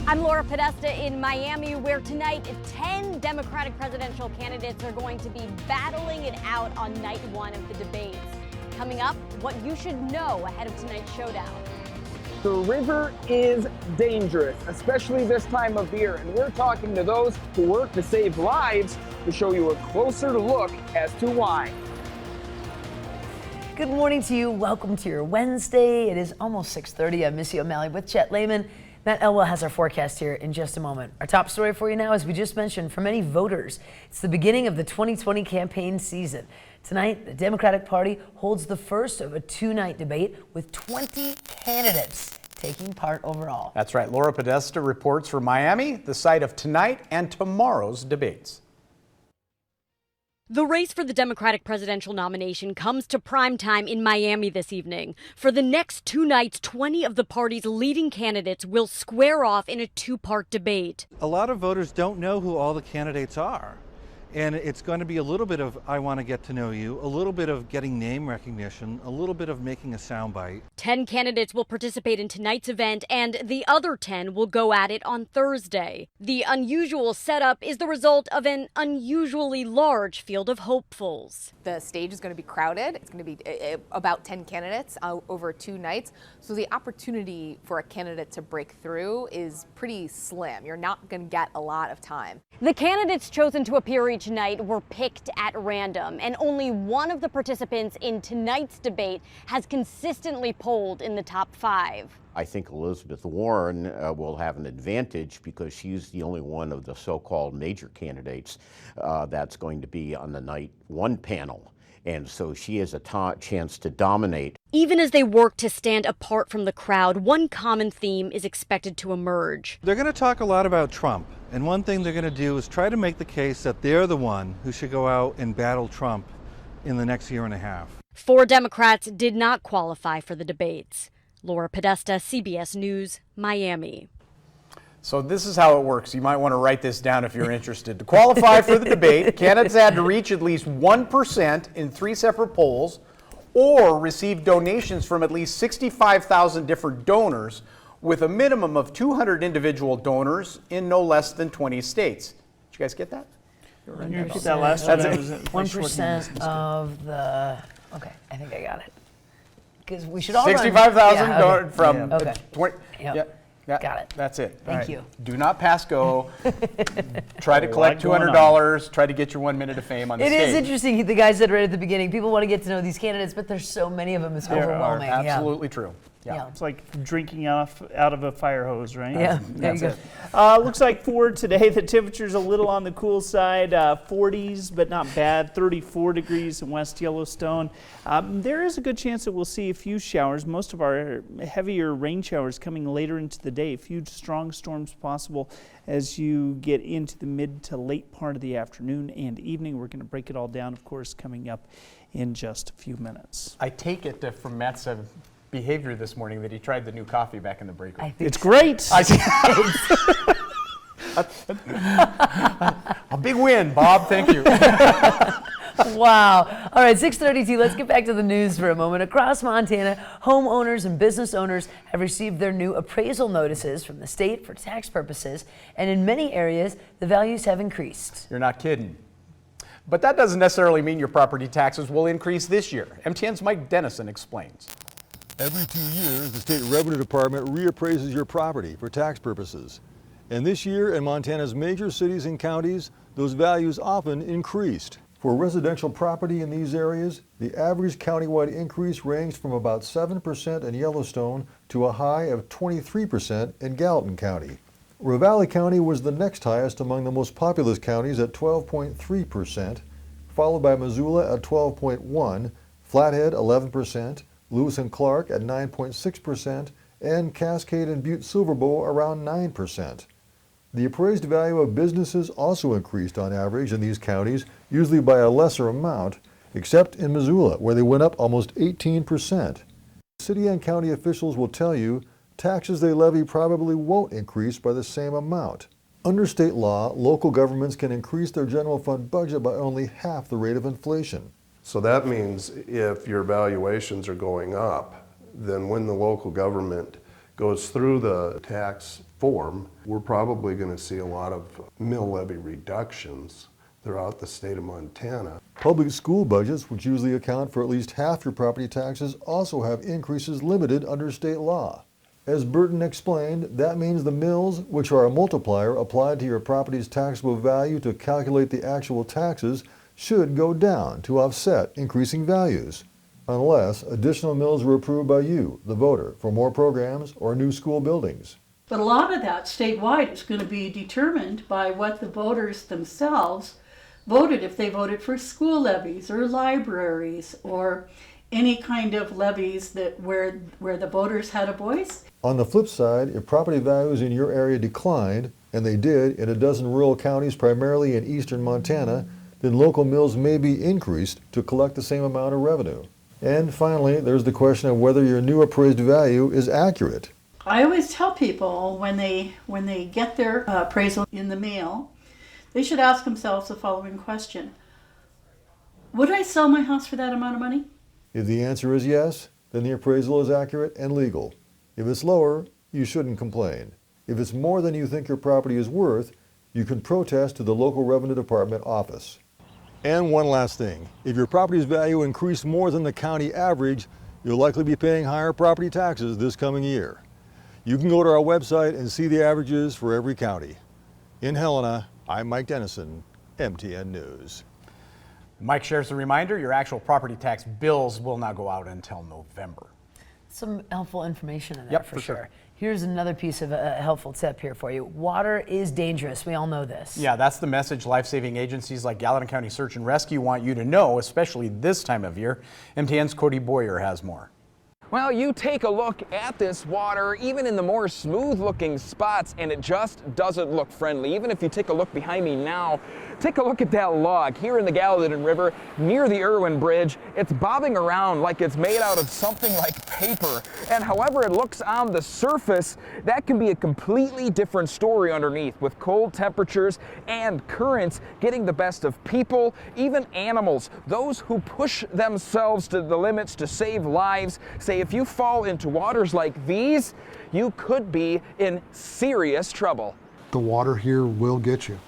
I'm Laura Podesta in Miami, where tonight 10 Democratic presidential candidates are going to be battling it out on night one of the debates. Coming up, what you should know ahead of tonight's showdown. The river is dangerous, especially this time of year, and we're talking to those who work to save lives to show you a closer look as to why. Good morning to you. Welcome to your Wednesday. It is almost 6:30. I'm Missy O'Malley with Chet Lehman. Matt Elwell has our forecast here in just a moment. Our top story for you now, as we just mentioned, for many voters, it's the beginning of the 2020 campaign season. Tonight, the Democratic Party holds the first of a two-night debate with 20 candidates taking part overall. That's right. Laura Podesta reports from Miami, the site of tonight and tomorrow's debates. The race for the Democratic presidential nomination comes to prime time in Miami this evening. For the next two nights, 20 of the party's leading candidates will square off in a two-part debate. A lot of voters don't know who all the candidates are. And it's going to be a little bit of I want to get to know you, a little bit of getting name recognition, a little bit of making a soundbite. 10 candidates will participate in tonight's event, and the other 10 will go at it on Thursday. The unusual setup is the result of an unusually large field of hopefuls. The stage is going to be crowded. It's going to be about 10 candidates over 2 nights. So the opportunity for a candidate to break through is pretty slim. You're not going to get a lot of time. The candidates chosen to appear each night were picked at random, and only one of the participants in tonight's debate has consistently polled in the top 5. I think Elizabeth Warren will have an advantage because she's the only one of the so-called major candidates that's going to be on the night one panel. And so she has a chance to dominate. Even as they work to stand apart from the crowd, one common theme is expected to emerge. They're going to talk a lot about Trump. And one thing they're going to do is try to make the case that they're the one who should go out and battle Trump in the next year and a half. 4 Democrats did not qualify for the debates. Laura Podesta, CBS News, Miami. So this is how it works. You might want to write this down if you're interested. To qualify for the debate, candidates had to reach at least 1% in 3 separate polls or receive donations from at least 65,000 different donors with a minimum of 200 individual donors in no less than 20 states. Did you guys get that? You repeat that last one. 1% of the, okay, I think I got it. Because we should all 65,000 okay. from okay. 20. Yep. Yeah, got it. That's it. Thank you. Do not pass go. Try to collect $200. Try to get your 1 minute of fame on the stage. It is interesting, the guy said right at the beginning, people want to get to know these candidates, but there's so many of them, it's overwhelming. Absolutely true. Yeah. It's like drinking out of a fire hose, right? Yeah, That's it. Looks like for today, the temperature's a little on the cool side, 40s, but not bad, 34 degrees in West Yellowstone. There is a good chance that we'll see a few showers, most of our heavier rain showers coming later into the day, a few strong storms possible as you get into the mid to late part of the afternoon and evening. We're going to break it all down, of course, coming up in just a few minutes. I take it from Matt's behavior this morning that he tried the new coffee back in the break room. It's great. A big win, Bob. Thank you. Wow. All right, 6:32. Let's get back to the news for a moment. Across Montana, homeowners and business owners have received their new appraisal notices from the state for tax purposes, and in many areas, the values have increased. You're not kidding. But that doesn't necessarily mean your property taxes will increase this year. MTN's Mike Dennison explains. Every 2 years, the State Revenue Department reappraises your property for tax purposes. And this year, in Montana's major cities and counties, those values often increased. For residential property in these areas, the average countywide increase ranged from about 7% in Yellowstone to a high of 23% in Gallatin County. Ravalli County was the next highest among the most populous counties at 12.3%, followed by Missoula at 12.1%, Flathead 11%, Lewis and Clark at 9.6%, and Cascade and Butte-Silverbow around 9%. The appraised value of businesses also increased on average in these counties, usually by a lesser amount, except in Missoula, where they went up almost 18%. City and county officials will tell you taxes they levy probably won't increase by the same amount. Under state law, local governments can increase their general fund budget by only half the rate of inflation. So that means if your valuations are going up, then when the local government goes through the tax form, we're probably going to see a lot of mill levy reductions throughout the state of Montana. Public school budgets, which usually account for at least half your property taxes, also have increases limited under state law. As Burton explained, that means the mills, which are a multiplier applied to your property's taxable value to calculate the actual taxes, should go down to offset increasing values, unless additional mills were approved by you, the voter, for more programs or new school buildings. But a lot of that statewide is going to be determined by what the voters themselves voted, if they voted for school levies or libraries or any kind of levies that where the voters had a voice. On the flip side, if property values in your area declined, and they did in a dozen rural counties primarily in eastern Montana, then local mills may be increased to collect the same amount of revenue. And finally, there's the question of whether your new appraised value is accurate. I always tell people when they get their appraisal in the mail, they should ask themselves the following question: would I sell my house for that amount of money? If the answer is yes, then the appraisal is accurate and legal. If it's lower, you shouldn't complain. If it's more than you think your property is worth, you can protest to the local revenue department office. And one last thing, if your property's value increased more than the county average, you'll likely be paying higher property taxes this coming year. You can go to our website and see the averages for every county. In Helena, I'm Mike Dennison, MTN News. Mike shares a reminder, your actual property tax bills will not go out until November. Some helpful information in there. Yep, for for sure. sure. Here's another piece of a helpful tip here for you. Water is dangerous. We all know this. Yeah, that's the message life-saving agencies like Gallatin County Search and Rescue want you to know, especially this time of year. MTN's Cody Boyer has more. Well, you take a look at this water, even in the more smooth-looking spots, and it just doesn't look friendly. Even if you take a look behind me now, take a look at that log here in the Gallatin River near the Irwin Bridge. It's bobbing around like it's made out of something like paper. And however it looks on the surface, that can be a completely different story underneath, with cold temperatures and currents getting the best of people, even animals, those who push themselves to the limits to save lives. Say if you fall into waters like these, you could be in serious trouble. The water here will get you.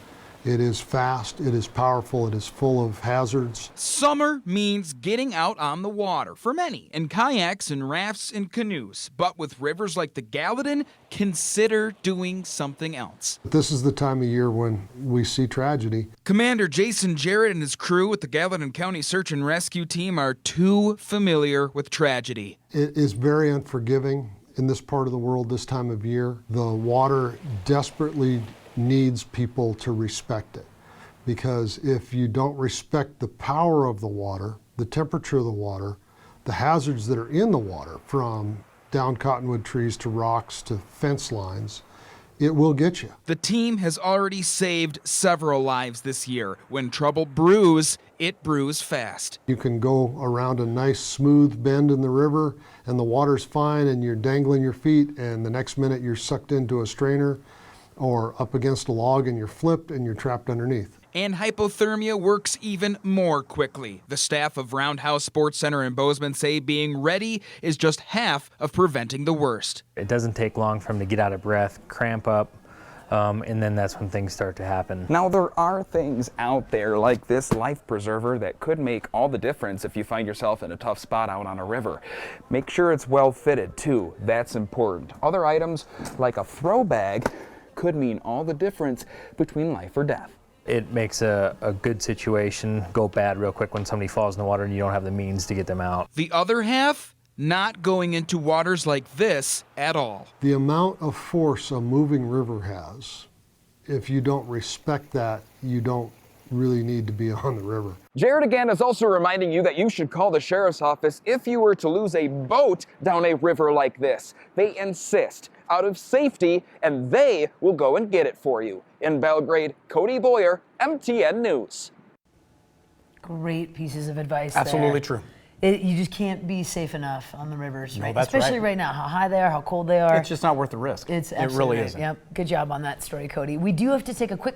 It is fast, it is powerful, it is full of hazards. Summer means getting out on the water for many, in kayaks and rafts and canoes. But with rivers like the Gallatin, consider doing something else. This is the time of year when we see tragedy. Commander Jason Jarrett and his crew with the Gallatin County Search and Rescue Team are too familiar with tragedy. It is very unforgiving in this part of the world this time of year. The water desperately needs people to respect it, because if you don't respect the power of the water, the temperature of the water, the hazards that are in the water, from down cottonwood trees to rocks to fence lines, it will get you. The team has already saved several lives this year. When trouble brews, it brews fast. You can go around a nice smooth bend in the river and the water's fine and you're dangling your feet, and the next minute you're sucked into a strainer or up against a log and you're flipped and you're trapped underneath. And hypothermia works even more quickly. The staff of Roundhouse Sports Center in Bozeman say being ready is just half of preventing the worst. It doesn't take long for them to get out of breath, cramp up, and then that's when things start to happen. Now, there are things out there like this life preserver that could make all the difference if you find yourself in a tough spot out on a river. Make sure it's well fitted too, that's important. Other items like a throw bag could mean all the difference between life or death. It makes a good situation go bad real quick when somebody falls in the water and you don't have the means to get them out. The other half, not going into waters like this at all. The amount of force a moving river has, if you don't respect that, you don't really need to be on the river. Jared again is also reminding you that you should call the sheriff's office if you were to lose a boat down a river like this. They insist, out of safety, and they will go and get it for you. In Belgrade, Cody Boyer, MTN News. Great pieces of advice. Absolutely true. You just can't be safe enough on the rivers, right? That's especially right now, how high they are, how cold they are. It's just not worth the risk. It's it really right. isn't. Yep. Good job on that story, Cody. We do have to take a quick